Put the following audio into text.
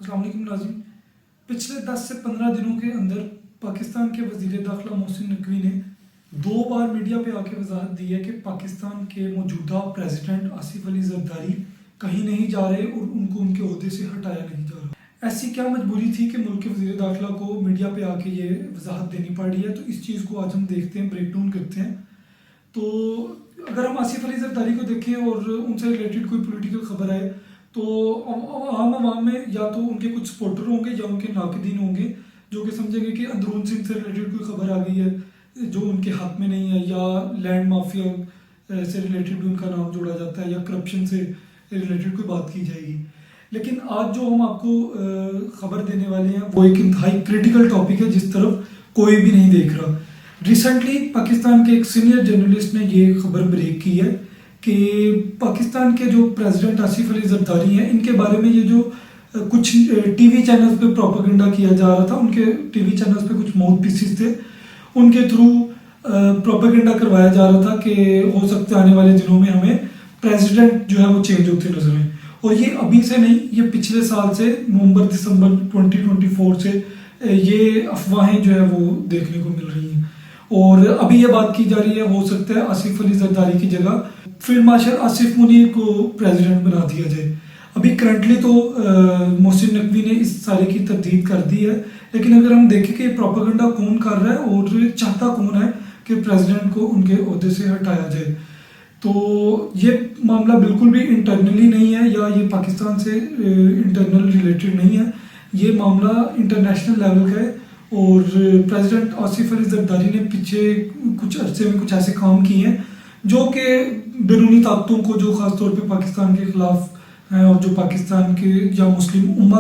अस्सलाम वालेकुम नाज़रीन। पिछले 10 से 15 दिनों के अंदर पाकिस्तान के वज़ीर दाखिला मोहसिन नकवी ने 2 बार मीडिया पे आके वजाहत दी है कि पाकिस्तान के मौजूदा प्रेसिडेंट आसिफ अली ज़रदारी कहीं नहीं जा रहे और उनको उनके ओहदे से हटाया नहीं जा रहा। ऐसी क्या मजबूरी थी कि मुल्क के वज़ीर दाखिला को मीडिया पे आके ये वजाहत देनी पड़ रही है, तो इस चीज़ को आज हम देखते हैं, ब्रेक डाउन करते हैं। तो अगर हम आसिफ अली ज़रदारी को देखें और उनसे रिलेटेड कोई पॉलिटिकल खबर आए तो आम आवाम में या तो उनके कुछ सपोर्टर होंगे या उनके नाक़दीन होंगे जो कि समझेंगे कि अंदरून सिंह से रिलेटेड कोई खबर आ गई है जो उनके हाथ में नहीं है, या लैंड माफिया से रिलेटेड भी उनका नाम जोड़ा जाता है, या करप्शन से रिलेटेड कोई बात की जाएगी। लेकिन आज जो हम आपको खबर देने वाले हैं वो एक इंतहाई क्रिटिकल टॉपिक है जिस तरफ कोई भी नहीं देख रहा। रिसेंटली पाकिस्तान के एक सीनियर जर्नलिस्ट ने ये खबर ब्रेक की है कि पाकिस्तान के जो प्रेसिडेंट आसिफ अली ज़रदारी हैं, इनके बारे में ये जो कुछ टीवी चैनल्स पे प्रोपेगेंडा किया जा रहा था, उनके टीवी चैनल्स पे कुछ माउथ पीसेस थे, उनके थ्रू प्रोपेगेंडा करवाया जा रहा था कि हो सकता है आने वाले दिनों में हमें प्रेसिडेंट जो है वो चेंज होते नजर आए। और ये अभी से नहीं, ये पिछले साल से नवंबर दिसंबर 2024 से ये अफवाहें जो है वो देखने को मिल रही हैं। और अभी ये बात की जा रही है हो सकता है आसिफ अली ज़रदारी की जगह फील्ड मार्शल आसिफ मुनीर को प्रेसिडेंट बना दिया जाए। अभी करंटली तो मोहसिन नकवी ने इस सारे की तरदीद कर दी है, लेकिन अगर हम देखें कि प्रोपेगेंडा कौन कर रहा है और चाहता कौन है कि प्रेसिडेंट को उनके ओहदे से हटाया जाए, तो ये मामला बिल्कुल भी इंटरनली नहीं है या ये पाकिस्तान से इंटरनल रिलेटेड नहीं है, ये मामला इंटरनेशनल लेवल का है। और प्रेसिडेंट आसिफ अली ज़रदारी ने पीछे कुछ अरसे में कुछ ऐसे काम किए हैं जो कि बैरूनी ताकतों को, जो ख़ास तौर पे पाकिस्तान के ख़िलाफ़ हैं और जो पाकिस्तान के या मुस्लिम उम्मा